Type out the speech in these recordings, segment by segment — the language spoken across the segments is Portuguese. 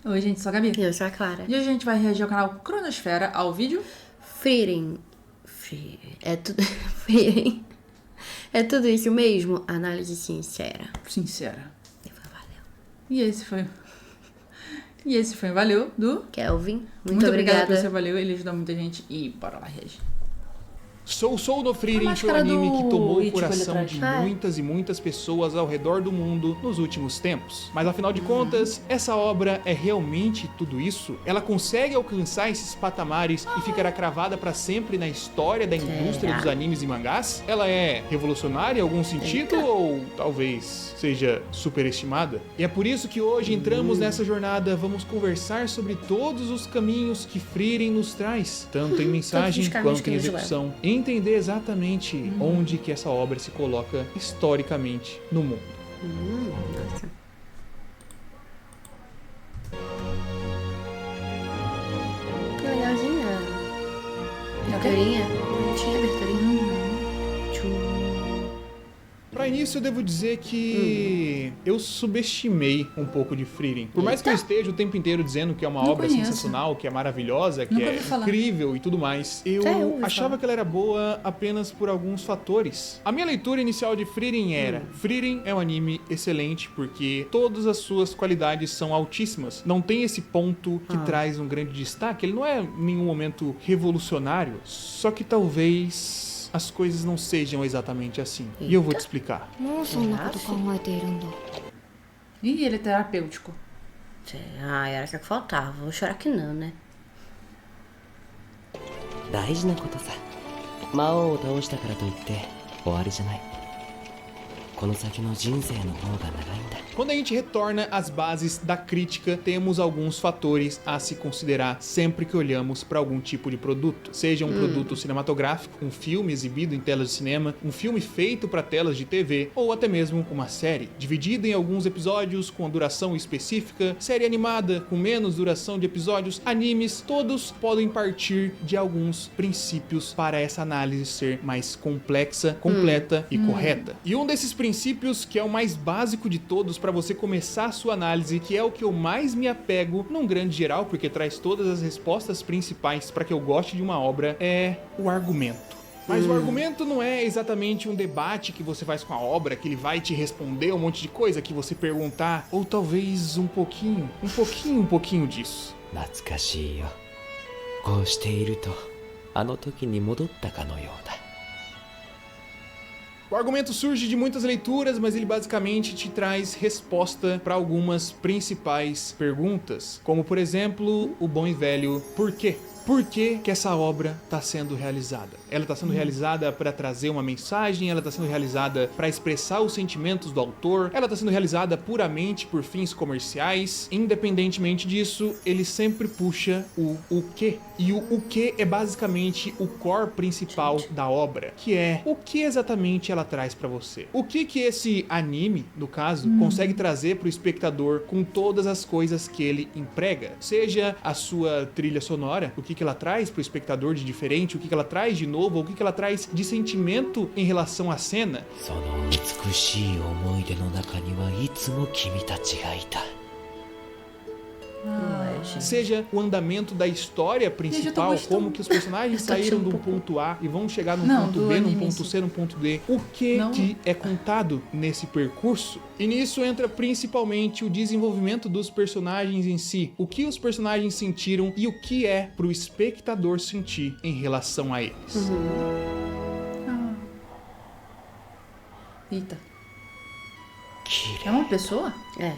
Oi, gente, sou a Gabi. Eu sou a Clara. E hoje a gente vai reagir ao canal Cronosfera ao vídeo Frieren. É tudo. Frieren. É tudo isso mesmo? Análise sincera. Sincera. Valeu. E esse foi o Valeu do Kelvin. Muito obrigada por obrigada. seu Valeu, ele ajudou muita gente. E bora lá reagir. Soul no A Frieren foi um máscara anime que do tomou o Ichigo ali coração atrás. de muitas e muitas pessoas ao redor do mundo nos últimos tempos. Mas afinal de contas, essa obra é realmente tudo isso? Ela consegue alcançar esses patamares e ficará cravada para sempre na história da indústria dos animes e mangás? Ela é revolucionária em algum sentido ou talvez seja superestimada? E é por isso que hoje entramos nessa jornada, vamos conversar sobre todos os caminhos que Frieren nos traz, tanto em mensagem caminhos quanto que em nos execução. Entender exatamente onde que essa obra se coloca historicamente no mundo. Nossa. Que legalzinha. Aberturinha? Tinha aberturinha. Tchum. Pra início eu devo dizer que eu subestimei um pouco de Frieren. Por mais que eu esteja o tempo inteiro dizendo que é uma Não obra conheço. sensacional, que é maravilhosa, que Nunca é ouvi falar. incrível e tudo mais, eu É, eu ouvi achava falar. que ela era boa apenas por alguns fatores. A minha leitura inicial de Frieren era: Frieren é um anime excelente porque todas as suas qualidades são altíssimas. Não tem esse ponto que traz um grande destaque. Ele não é em nenhum momento revolucionário, só que talvez as coisas não sejam exatamente assim. E eu vou te explicar. もうそんなこと考えているんだ。 Ih, ele é terapêutico. Era só que faltava. Vou chorar que não, né? 大事なことさ。魔王を倒したからといって終わりじゃない。この先の人生の方が長いんだ。 Quando a gente retorna às bases da crítica, temos alguns fatores a se considerar sempre que olhamos para algum tipo de produto. Seja um produto cinematográfico, um filme exibido em telas de cinema, um filme feito para telas de TV, ou até mesmo uma série, dividida em alguns episódios com a duração específica, série animada com menos duração de episódios, animes, todos podem partir de alguns princípios para essa análise ser mais complexa, completa e correta. E um desses princípios, que é o mais básico de todos para você começar a sua análise, que é o que eu mais me apego num grande geral, porque traz todas as respostas principais para que eu goste de uma obra, é o argumento. Mas o argumento não é exatamente um debate que você faz com a obra, que ele vai te responder um monte de coisa que você perguntar, ou talvez um pouquinho disso. 懐かしいよ。こうしているとあの時に戻ったかのようだ。 O argumento surge de muitas leituras, mas ele basicamente te traz resposta para algumas principais perguntas, como por exemplo, o bom e velho por quê? Por que essa obra está sendo realizada? Ela está sendo realizada para trazer uma mensagem, ela está sendo realizada para expressar os sentimentos do autor, ela está sendo realizada puramente por fins comerciais. Independentemente disso, ele sempre puxa o quê? E o quê é basicamente o core principal da obra, que é o que exatamente ela traz para você. O que esse anime, no caso, consegue trazer para o espectador com todas as coisas que ele emprega. Seja a sua trilha sonora, o que ela traz para o espectador de diferente, o que ela traz de novo, ou o que ela traz de sentimento em relação à cena. その美しい思い出の中にはいつも君たちがいた。 Seja o andamento da história principal, gostando. como que os personagens Eu tô saíram achando de um um pouco. ponto A e vão chegar num Não, ponto do B, num anime em ponto si. C, num ponto D. O que Não. que é contado nesse percurso? E nisso entra principalmente o desenvolvimento dos personagens em si. O que os personagens sentiram e o que é pro espectador sentir em relação a eles. Eita. 綺麗。 É uma pessoa? É.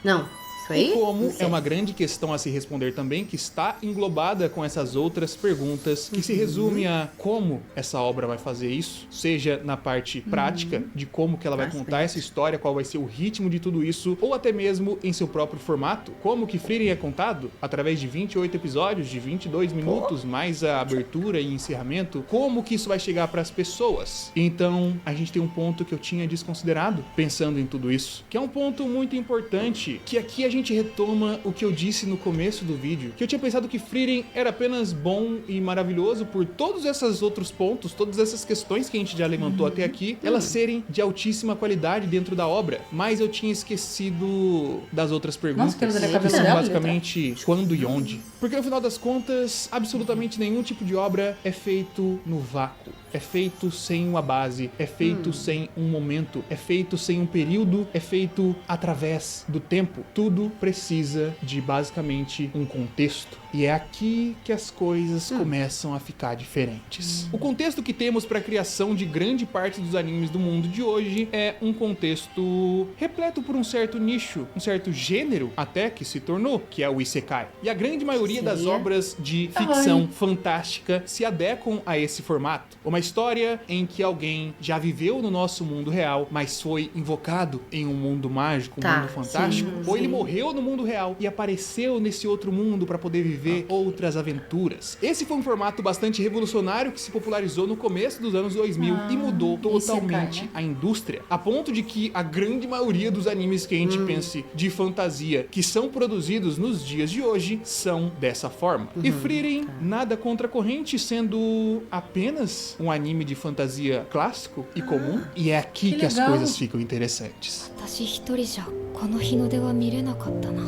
Não. Isso aí? O como Não é sei. uma grande questão a se responder também, que está englobada com essas outras perguntas, que se resume a como essa obra vai fazer isso, seja na parte prática, de como que ela vai contar essa história, qual vai ser o ritmo de tudo isso, ou até mesmo em seu próprio formato, como que Frieren é contado, através de 28 episódios, de 22 minutos, mais a abertura e encerramento, como que isso vai chegar para as pessoas. Então, a gente tem um ponto que eu tinha desconsiderado, pensando em tudo isso, que é um ponto muito importante, que aqui a gente retoma o que eu disse no começo do vídeo, que eu tinha pensado que Frieren era apenas bom e maravilhoso por todos esses outros pontos, todas essas questões que a gente já levantou até aqui, elas serem de altíssima qualidade dentro da obra, mas eu tinha esquecido das outras perguntas, Nossa, temos ali a que cabelo são dela, basicamente quando e onde. Porque no final das contas, absolutamente nenhum tipo de obra é feito no vácuo. É feito sem uma base, é feito sem um momento, é feito sem um período, é feito através do tempo. Tudo precisa de basicamente um contexto. E é aqui que as coisas começam a ficar diferentes. O contexto que temos para a criação de grande parte dos animes do mundo de hoje é um contexto repleto por um certo nicho, um certo gênero até que se tornou, que é o Isekai. E a grande maioria das obras de ficção fantástica se adequam a esse formato. Uma história em que alguém já viveu no nosso mundo real, mas foi invocado em um mundo mágico, um mundo fantástico, ou ele morreu no mundo real e apareceu nesse outro mundo para poder viver outras aventuras. Esse foi um formato bastante revolucionário que se popularizou no começo dos anos 2000 e mudou totalmente Isekai, né? a indústria, a ponto de que a grande maioria dos animes que a gente pense de fantasia que são produzidos nos dias de hoje são dessa forma. E Frieren, nada contra a corrente, sendo apenas um anime de fantasia clássico e comum, e é aqui que as legal. coisas ficam interessantes. 私一人じゃこの日の出は見れなかったな。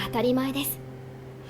当たり前です。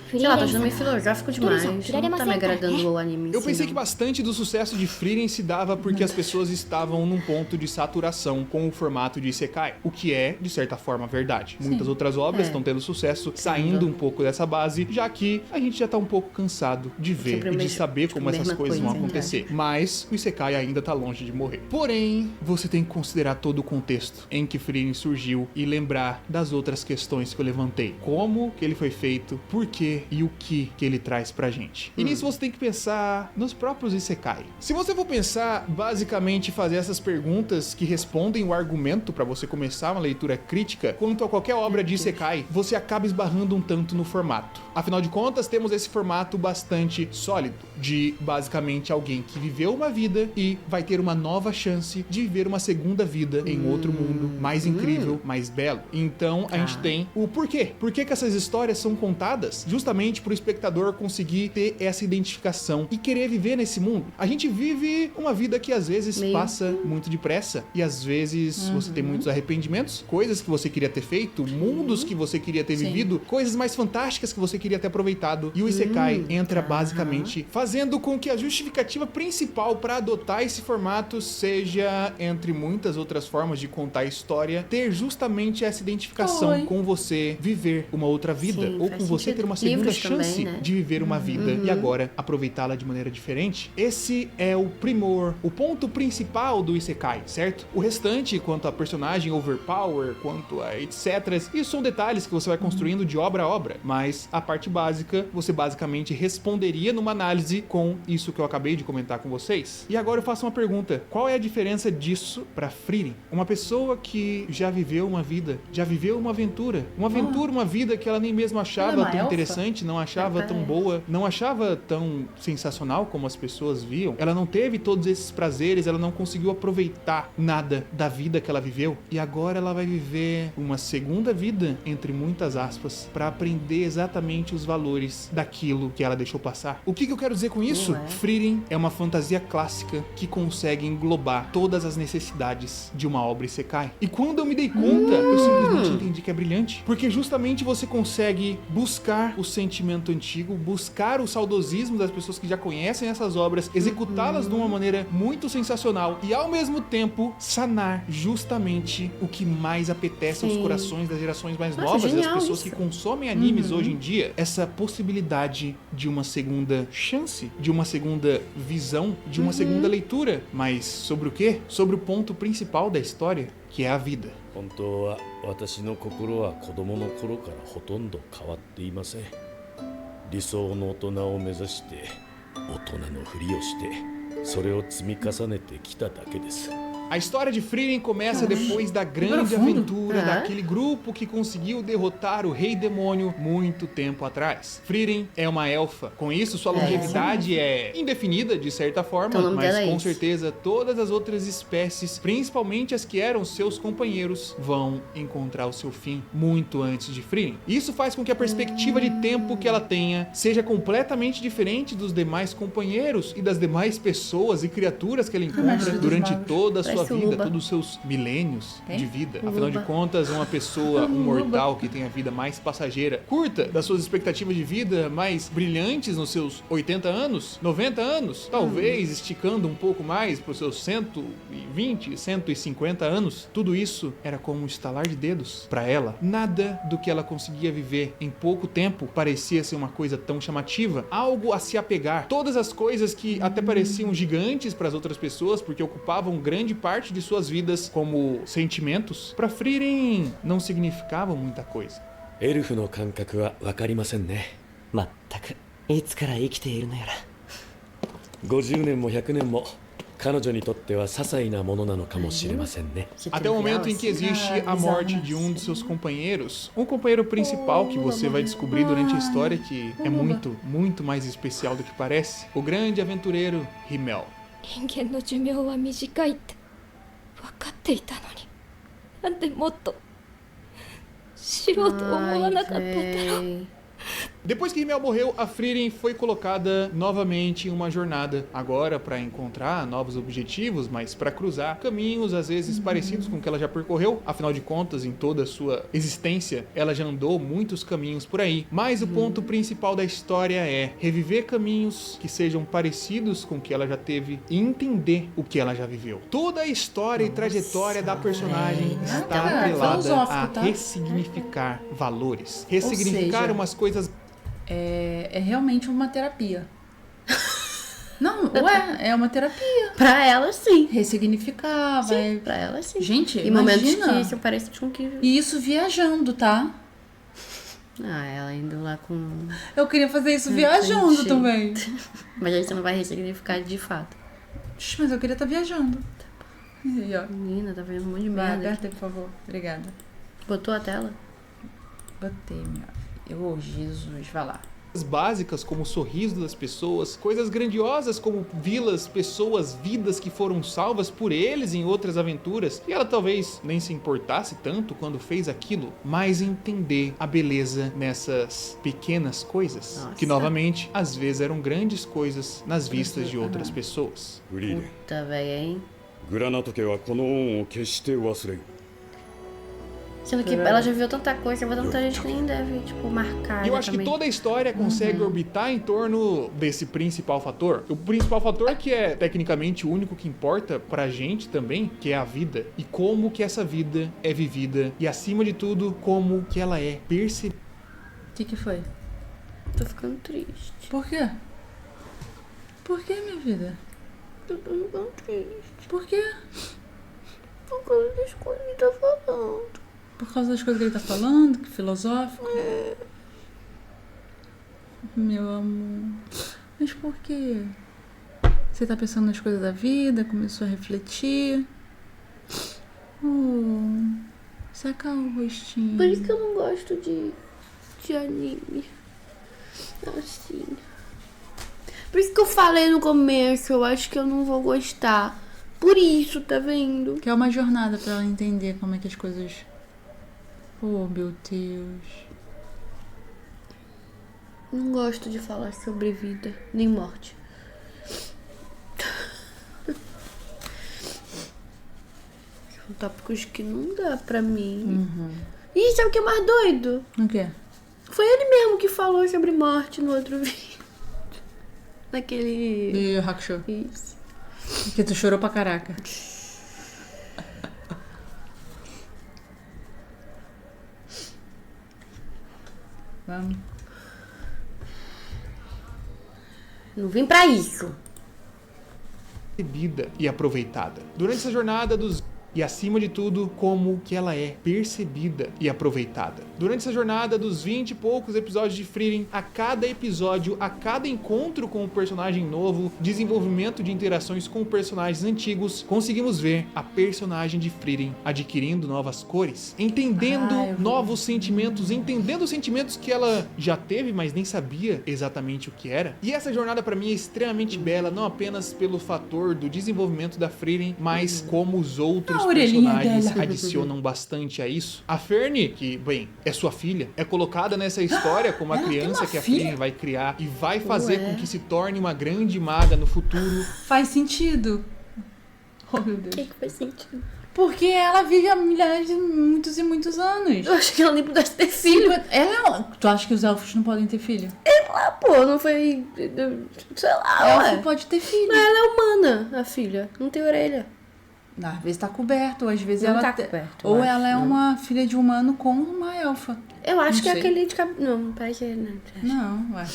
フリ Sei ー lá, レ tá ン achando 様 meio filosófico 一人 demais. じゃ Não 切られま tá せ me んから agradando ね。 o anime em Eu si, pensei não. que bastante do sucesso de Frieren se dava porque as pessoas estavam num ponto de saturação com o formato de Isekai, o que é, de certa forma, verdade. Muitas outras obras estão tendo sucesso saindo um pouco dessa base, já que a gente já tá um pouco cansado de ver Sempre e de mesmo- saber como essas mesma coisas vão coisa, acontecer. Mas o Isekai ainda tá longe de morrer. Porém, você tem que considerar todo o contexto em que Frieren surgiu e lembrar das outras questões que eu levantei. Como que ele foi feito, por quê e o que ele traz pra gente. E nisso você tem que pensar nos próprios Isekai. Se você for pensar, basicamente fazer essas perguntas que respondem o argumento pra você começar uma leitura crítica quanto a qualquer obra de Isekai, você acaba esbarrando um tanto no formato. Afinal de contas, temos esse formato bastante sólido de basicamente alguém que viveu uma vida e vai ter uma nova chance de viver uma segunda vida em outro mundo mais incrível, mais belo. Então a gente tem o porquê. Por que que essas histórias são contadas? Justamente pro espectador conseguir ter essa identificação e querer viver nesse mundo. A gente vive uma vida que às vezes passa muito depressa e às vezes você tem muitos arrependimentos, coisas que você queria ter feito, mundos que você queria ter vivido, coisas mais fantásticas que você queria ter aproveitado. E o Isekai entra basicamente fazendo com que a justificativa principal para adotar esse formato seja, entre muitas outras formas de contar a história, ter justamente essa identificação com você viver uma outra vida, Sim, ou faz com você sentido. ter uma segunda Livros chance também, né? de viver uma vida e agora aproveitá-la de maneira diferente. Esse é o primor, o ponto principal do Isekai, certo? O restante, quanto a personagem overpower, quanto a etc, isso são detalhes que você vai construindo de obra a obra, mas a parte básica, você basicamente responderia numa análise com isso que eu acabei de comentar com vocês. E agora eu faço uma pergunta: qual é a diferença disso pra Frieren? Uma pessoa que já viveu uma vida, já viveu uma aventura, uma vida que ela nem mesmo achava Ela é uma tão elfa? interessante, não achava tão boa, não achava tão sensacional como as pessoas viam. Ela não teve todos esses prazeres, ela não conseguiu aproveitar nada da vida que ela viveu. E agora ela vai viver uma segunda vida, entre muitas aspas, para aprender exatamente os valores daquilo que ela deixou passar. O que eu quero dizer com isso? Frieren é uma fantasia clássica que consegue englobar todas as necessidades de uma obra Isekai. E quando eu me dei conta, eu simplesmente entendi que é brilhante. Porque justamente você consegue buscar o sentimento antigo, buscar o saudosismo das pessoas que já conhecem essas obras, executá-las de uma maneira muito sensacional e ao mesmo tempo sanar justamente o que mais apetece aos corações das gerações mais Nossa, novas e das genial pessoas isso. que consomem animes hoje em dia, essa possibilidade de uma segunda chance, de uma segunda visão, de uma segunda leitura. Mas sobre o quê? Sobre o ponto principal da história, que é a vida. 本当は私の心は子供の頃からほとんど変わっていません。理想の大人を目指して大人のふりをしてそれを積み重ねてきただけです。A história de Frieren começa depois da grande profundo. aventura daquele grupo que conseguiu derrotar o Rei Demônio muito tempo atrás. Frieren é uma elfa. Com isso, sua longevidade é indefinida, de certa forma, Então o nome mas dela é com isso. certeza todas as outras espécies, principalmente as que eram seus companheiros, vão encontrar o seu fim muito antes de Frieren. Isso faz com que a perspectiva de tempo que ela tenha seja completamente diferente dos demais companheiros e das demais pessoas e criaturas que ela encontra Mestre dos durante Magos. toda a sua Parece o vida, Luba. todos os seus milênios Quem? de vida. O Afinal de Luba. contas, uma pessoa, um Luba. mortal que tem a vida mais passageira, curta das suas expectativas de vida, mais brilhantes nos seus 80 anos, 90 anos, talvez esticando um pouco mais para os seus 120, 150 anos. Tudo isso era como um estalar de dedos para ela. Nada do que ela conseguia viver em pouco tempo parecia ser uma coisa tão chamativa, algo a se apegar. Todas as coisas que até pareciam gigantes para as outras pessoas, porque ocupavam grande parte de suas vidas como sentimentos, para Frieren não significavam muita coisa. エルフの感覚は分かりませんね。まったくいつから生きているのやら。 50年も100年も彼女にとっては些細なものなのかもしれませんね。 Você Até o trivial, momento em que assim. existe a bizarro, morte né? de um de seus companheiros, um companheiro principal que você vai descobrir durante a história que é muito, muito mais especial do que parece, o grande aventureiro Himmel. 人間の寿命は短いって分かっていたのになんでもっと知ろうと思わなかったんだろう。 véi. Depois que Himmel morreu, a Frieren foi colocada novamente em uma jornada, agora para encontrar novos objetivos, mas para cruzar caminhos às vezes parecidos com o que ela já percorreu. Afinal de contas, em toda a sua existência, ela já andou muitos caminhos por aí. Mas o ponto principal da história é reviver caminhos que sejam parecidos com o que ela já teve e entender o que ela já viveu. Toda a história e trajetória da personagem está Caraca, atrelada filosófico, a tá? ressignificar valores, ressignificar seja, umas coisas. É realmente uma terapia. Não, ué, é uma terapia. Pra ela, sim. Ressignificar, vai... Sim, pra ela, sim. Gente, em momentos imagina. que se parecem com que... E isso viajando, tá? Ah, ela indo lá com... Eu queria fazer isso viajando Entendi. também. Mas aí você não vai ressignificar de fato. Ixi, mas eu queria estar viajando. E aí, ó. Menina, tá vendo um monte de Vai, merda. aperta aí, por favor. Obrigada. Botou a tela? Botei, minha... Oh, Jesus, vai lá. Básicas como o sorriso das pessoas, coisas grandiosas como vilas, pessoas, vidas que foram salvas por eles em outras aventuras, e ela talvez nem se importasse tanto quando fez aquilo, mas entender a beleza nessas pequenas coisas, Nossa. que novamente às vezes eram grandes coisas nas vistas de outras pessoas. フリーレン、 Puta, velho, hein? グラナト家はこの恩を決して忘れん。 Sendo que ela já viu tanta coisa, vai tanta gente que nem deve, tipo, marcar. E eu acho que também. toda a história consegue orbitar em torno desse principal fator. O principal fator que é tecnicamente o único que importa pra gente também, que é a vida. E como que essa vida é vivida. E acima de tudo, como que ela é percebida. O que foi? Tô ficando triste. Por quê? Por quê, minha vida? Eu tô ficando triste. Por quê? Por causa das coisas que tá falando. Por causa das coisas que ele tá falando, que filosófico. Meu amor. Mas por quê? Você tá pensando nas coisas da vida, começou a refletir. Se acalma o rostinho. Por isso que eu não gosto de anime. Assim. Por isso que eu falei no começo, eu acho que eu não vou gostar. Por isso, tá vendo? Que é uma jornada pra ela entender como é que as coisas... Oh, meu Deus. Não gosto de falar sobre vida, nem morte. São tópicos que não dá pra mim. E sabe o que é mais doido? O quê? Foi ele mesmo que falou sobre morte no outro vídeo. Naquele... E o Hakusho? Isso. Que tu chorou pra caraca. Vamos. Não vim pra isso. E aproveitada. Durante essa jornada dos e, acima de tudo, como que ela é percebida e aproveitada. Durante essa jornada dos 20 e poucos episódios de Frieren, a cada episódio, a cada encontro com um personagem novo, desenvolvimento de interações com personagens antigos, conseguimos ver a personagem de Frieren adquirindo novas cores, entendendo novos sentimentos, entendendo sentimentos que ela já teve, mas nem sabia exatamente o que era. E essa jornada para mim é extremamente bela, não apenas pelo fator do desenvolvimento da Frieren, mas como os outros personagens adicionam bastante a isso. A Ferne, que, bem, é sua filha, é colocada nessa história como a criança que a Frieren vai criar e vai fazer com que se torne uma grande maga no futuro. Faz sentido. Oh, meu Deus. O que faz sentido? Porque ela vive há milhares de muitos e muitos anos. Eu acho que ela nem pudesse ter filho. Tu acha que os elfos não podem ter filho? Ah, pô, não foi... Sei lá, Elfo pode ter filho. Mas ela é humana, a filha. Não tem orelha. Às vezes tá coberto, ou às vezes Não ela... tá coberto, eu Ou acho, ela é não. uma filha de humano com uma elfa. Eu acho Não que é sei. aquele de cabelo... Não, parece que... Não, ué.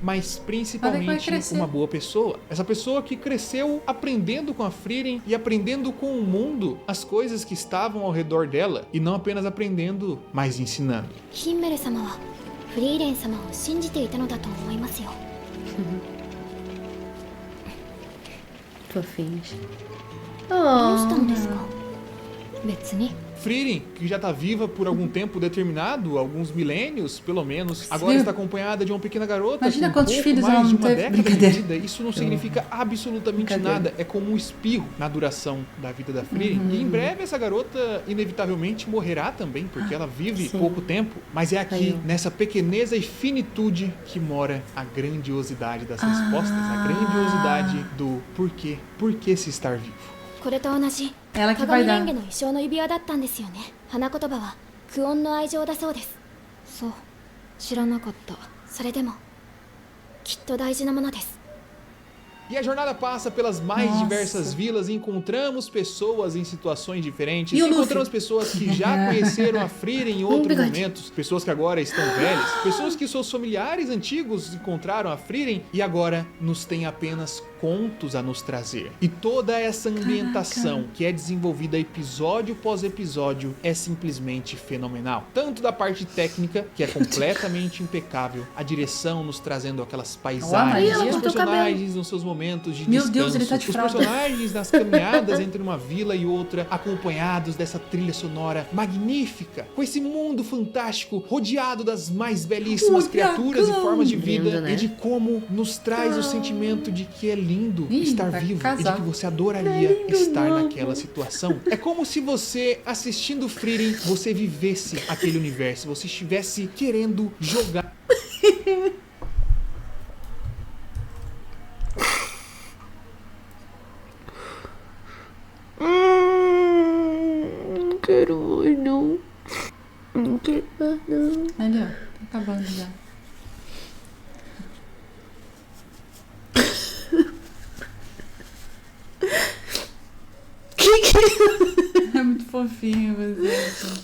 Mas Ela vai principalmente crescer. uma boa pessoa. Essa pessoa que cresceu aprendendo com a Frieren e aprendendo com o mundo as coisas que estavam ao redor dela, e não apenas aprendendo, mas ensinando. ヒンメル様はフリーレン様を信じていたのだと思いますよ。 Fofinhos. どうしたんですか？別に。 Frieren, que já está viva por algum tempo determinado, alguns milênios, pelo menos, agora Sim. está acompanhada de uma pequena garota Imagina com quantos pouco filhos mais ela de não uma teve. década de Brincadeira. vida. Isso não significa absolutamente Brincadeira. nada. É como um espirro na duração da vida da Frieren. E em breve essa garota inevitavelmente morrerá também, porque ela vive Sim. pouco tempo. Mas é aqui, Caiu. nessa pequeneza e finitude, que mora a grandiosidade das respostas, a grandiosidade do porquê. Por que se estar vivo? これと同じ Ela que vai 鏡 dar. レンゲの衣装の指輪だったんですよね。花言葉はクオンの愛情だそうです。そう、知らなかった。それでもきっと大事なものです。 E a jornada passa pelas mais Nossa. diversas vilas e encontramos pessoas em situações diferentes. E o Luffy? Encontramos pessoas que já conheceram a Frieren em outros momentos, pessoas que agora estão velhas, pessoas que seus familiares antigos encontraram a Frieren e agora nos têm apenas contos a nos trazer. E toda essa ambientação que é desenvolvida episódio após episódio é simplesmente fenomenal. Tanto da parte técnica, que é completamente impecável, a direção nos trazendo aquelas paisagens, Maria. os Cortou o personagens nos seus momentos de Meu descanso, Deus, ele tá de os fralda. personagens nas caminhadas entre uma vila e outra, acompanhados dessa trilha sonora magnífica, com esse mundo fantástico, rodeado das mais belíssimas O criaturas e dragão. formas de vida, Lindo, né? e de como nos traz o sentimento de que é lindo Ih, estar vai vivo, e casar. de que você adoraria estar naquela situação. É como se você, assistindo Frieren, você vivesse aquele universo, você estivesse querendo jogar. Não quero mais, não. Não quero mais, não. Ali, ó. Tá acabando já. É muito fofinho você.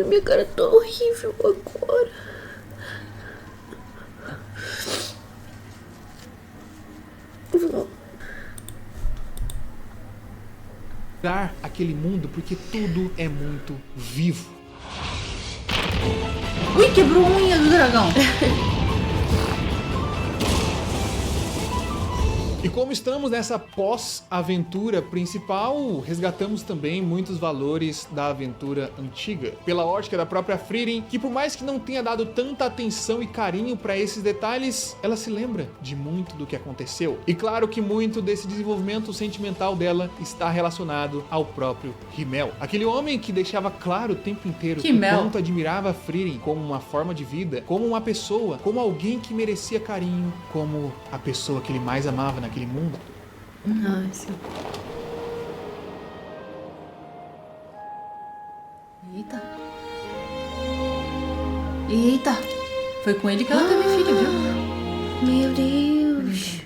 Minha cara tá horrível agora. Dar aquele mundo porque tudo é muito vivo. Ui, quebrou a unha do dragão. E como estamos nessa pós-aventura principal, resgatamos também muitos valores da aventura antiga. Pela ótica da própria Frieren, que por mais que não tenha dado tanta atenção e carinho para esses detalhes, ela se lembra de muito do que aconteceu. E claro que muito desse desenvolvimento sentimental dela está relacionado ao próprio Himmel. Aquele homem que deixava claro o tempo inteiro o Himmel. quanto admirava a Frieren como uma forma de vida, como uma pessoa, como alguém que merecia carinho, como a pessoa que ele mais amava naquele mundo. Nossa. Eita. Eita. Foi com ele que ela teve filho, viu? Meu Deus.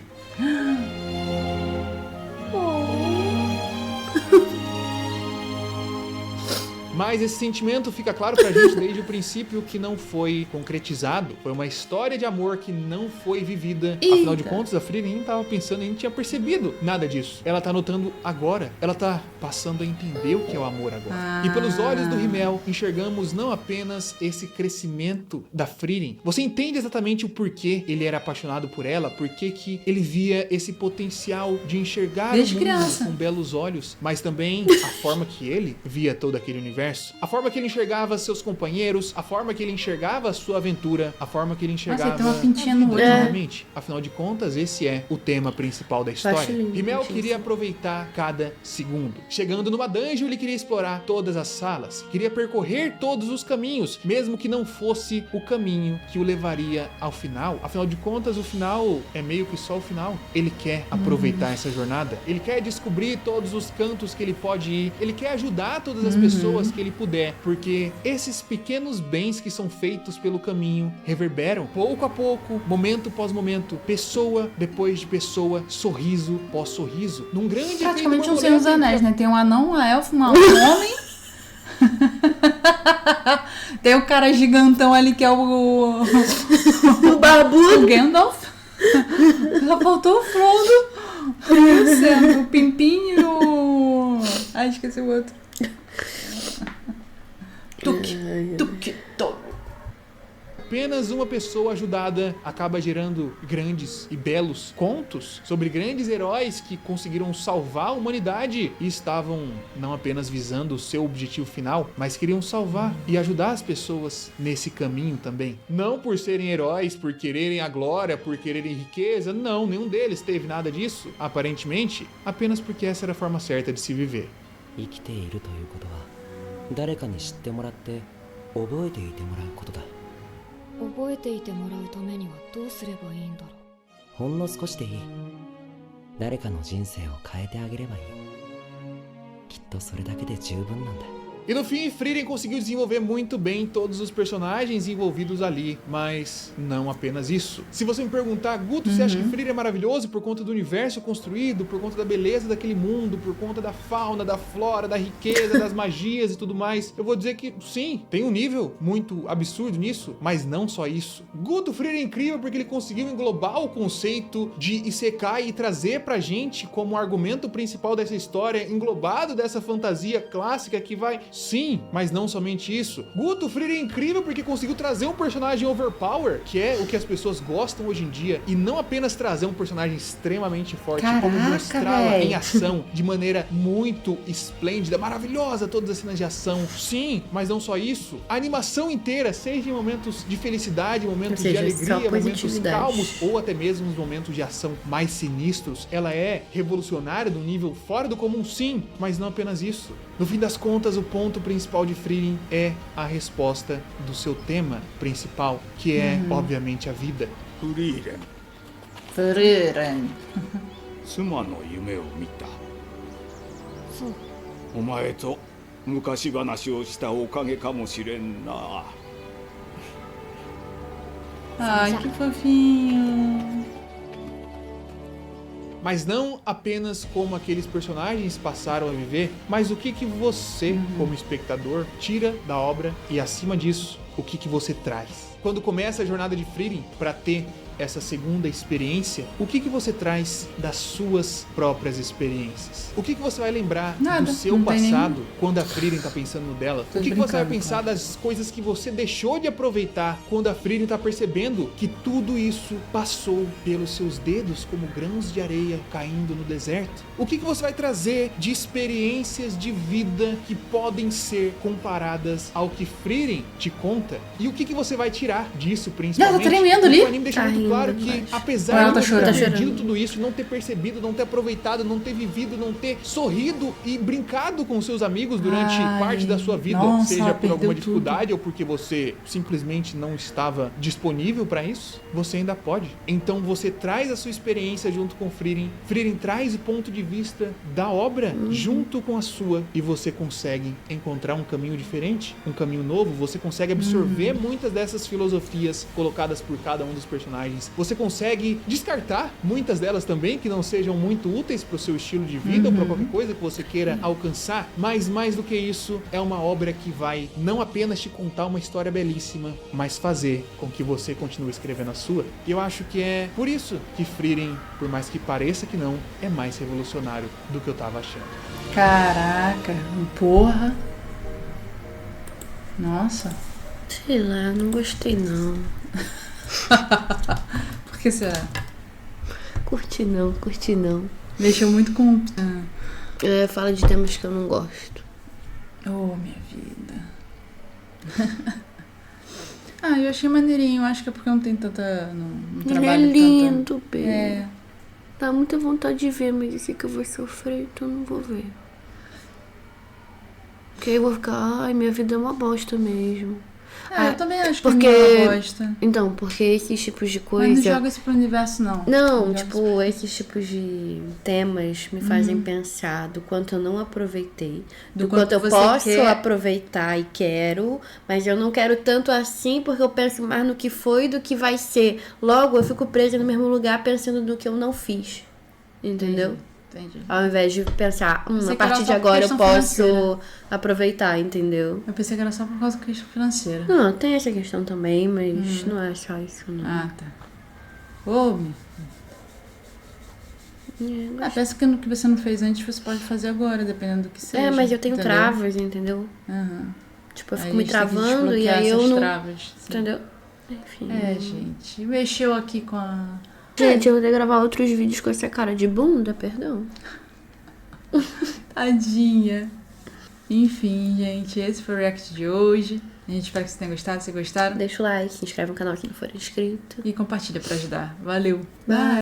Mais Mas esse sentimento fica claro pra gente desde o princípio que não foi concretizado. Foi uma história de amor que não foi vivida. Afinal de contas, a Frieren nem tava pensando e nem tinha percebido nada disso. Ela tá notando agora. Ela tá passando a entender o que é o amor agora. E pelos olhos do Himmel, enxergamos não apenas esse crescimento da Frieren. Você entende exatamente o porquê ele era apaixonado por ela, porquê que ele via esse potencial de enxergar Desde o mundo criança. com belos olhos, mas também a forma que ele via todo aquele universo, a forma que ele enxergava seus companheiros, a forma que ele enxergava a sua aventura, a forma que ele enxergava... Nossa, ele tem uma pintinha no olho. Exatamente. Afinal de contas, esse é o tema principal da história. Acho lindo, Himmel acho queria aproveitar cada segundo. Chegando numa dungeon, ele queria explorar todas as salas, queria percorrer todos os caminhos, mesmo que não fosse o caminho que o levaria ao final. Afinal de contas, o final é meio que só o final. Ele quer aproveitar essa jornada, ele quer descobrir todos os cantos que ele pode ir, ele quer ajudar todas as pessoas que ele puder, porque esses pequenos bens que são feitos pelo caminho reverberam pouco a pouco, momento após momento, pessoa depois de pessoa, sorriso pós sorriso, num grande Praticamente efeito um Senhor dos borboleta. Anéis, né? Tem um anão, uma elfa, um homem. Tem o cara gigantão ali que é o barbudo. o Gandalf. Só faltou o Frodo. Sendo o Pimpinho e o... Ai, esqueci o outro. Tuque. Apenas uma pessoa ajudada acaba gerando grandes e belos contos sobre grandes heróis que conseguiram salvar a humanidade e estavam não apenas visando o seu objetivo final, mas queriam salvar e ajudar as pessoas nesse caminho também. Não por serem heróis, por quererem a glória, por quererem riqueza, não, nenhum deles teve nada disso, aparentemente, apenas porque essa era a forma certa de se viver. 生きているということは誰かに知ってもらって覚えていてもらうことだ。覚えていてもらうためにはどうすればいいんだろほんの少しでいい。誰かの人生を変えてあげればいい。きっとそれだけで十分なんだ。 E no fim, Frieren conseguiu desenvolver muito bem todos os personagens envolvidos ali, mas não apenas isso. Se você me perguntar, Guto, você acha que Frieren é maravilhoso por conta do universo construído, por conta da beleza daquele mundo, por conta da fauna, da flora, da riqueza, das magias e tudo mais? Eu vou dizer que sim, tem um nível muito absurdo nisso, mas não só isso. Guto, Frieren é incrível porque ele conseguiu englobar o conceito de Isekai e trazer pra gente como argumento principal dessa história, englobado dessa fantasia clássica que vai... Sim, mas não somente isso. Guto Frieren é incrível porque conseguiu trazer um personagem overpower, que é o que as pessoas gostam hoje em dia, e não apenas trazer um personagem extremamente forte, como Caraca, mostrá-la véi. em ação de maneira muito esplêndida, maravilhosa, todas as cenas de ação. Sim, mas não só isso. A animação inteira, seja em momentos de felicidade, momentos Ou seja, de só alegria, momentos positividade. calmos, ou até mesmo nos momentos de ação mais sinistros, ela é revolucionária do nível fora do comum, sim, mas não apenas isso. No fim das contas, o ponto principal de Frieren é a resposta do seu tema principal, que é, obviamente, a vida. フリーレン Frieren. 妻の夢を見た。そうお前と昔話をしたおかげかもしれんな。 Ai, que fofinho. Mas não apenas como aqueles personagens passaram a viver, mas o que você, como espectador, tira da obra e, acima disso, o que você traz. Quando começa a jornada de Frieren para ter essa segunda experiência, o que você traz das suas próprias experiências? O que você vai lembrar Nada, do seu não tem passado quando a Frieren tá pensando no dela? Tô O que você vai brincando, pensar das coisas que você deixou de aproveitar quando a Frieren tá percebendo que tudo isso passou pelos seus dedos como grãos de areia caindo no deserto? O que você vai trazer de experiências de vida que podem ser comparadas ao que Frieren te conta? E o que você vai tirar disso, principalmente? Ela tá tremendo ali. O anime deixa Tá muito rindo claro que, demais. apesar Ela de tá você chorando. ter Tá perdido chorando. tudo isso, não ter percebido, não ter aproveitado, não ter vivido, não ter sorrido e brincado com seus amigos durante Ai, parte da sua vida, nossa, seja ela por alguma perdeu dificuldade ou porque você simplesmente não estava disponível para isso, você ainda pode. Então você traz a sua experiência junto com Frieren, Frieren traz o ponto de vista da obra junto com a sua, e você consegue encontrar um caminho diferente, um caminho novo, você consegue absorver absorver muitas dessas filosofias colocadas por cada um dos personagens. Você consegue descartar muitas delas também, que não sejam muito úteis pro seu estilo de vida ou pra qualquer coisa que você queira alcançar, mas mais do que isso, é uma obra que vai não apenas te contar uma história belíssima, mas fazer com que você continue escrevendo a sua. E eu acho que é por isso que Frieren, por mais que pareça que não, é mais revolucionário do que eu tava achando. Caraca, porra. Nossa. Sei lá, não gostei não. Por que será? Curti não. Mexeu muito com... Fala de temas que eu não gosto. Oh, minha vida. Eu achei maneirinho. Acho que é porque não tem tanta... Não Ele é trabalho lindo, tanta... Bê. Dá muita vontade de ver, mas eu sei que eu vou sofrer, então eu não vou ver. Porque aí eu vou ficar, ai, minha vida é uma bosta mesmo. Eu também acho porque... que é uma bosta. Então, porque esses tipos de coisa... Mas não joga isso pro universo, não. Não, Não tipo, esses tipos de temas me fazem pensar do quanto eu não aproveitei, do quanto eu você posso quer. aproveitar e quero, mas eu não quero tanto assim porque eu penso mais no que foi do que vai ser. Logo, eu fico presa no mesmo lugar pensando no que eu não fiz. Entendeu? Entendi. Ao invés de pensar, Pensei a que era partir só de por agora eu questão posso financeira. aproveitar, entendeu? Eu pensei que era só por causa da questão financeira. Não, tem essa questão também, mas não é só isso, não. Tá. Ô, pensa que no que você não fez antes, você pode fazer agora, dependendo do que seja. Mas eu tenho entendeu? travas, entendeu? Aí Tipo, eu fico a me gente tem que travando e desbloquear aí eu essas não... travas, sim. Entendeu? Enfim. Gente, mexeu aqui com a... Gente, eu vou ter que gravar outros vídeos com essa cara de bunda, perdão. Tadinha. Enfim, gente, esse foi o react de hoje. A gente espera que vocês tenham gostado. Se gostaram, Deixa o like, se inscreve no canal se não for inscrito. e compartilha pra ajudar. Valeu. Bye.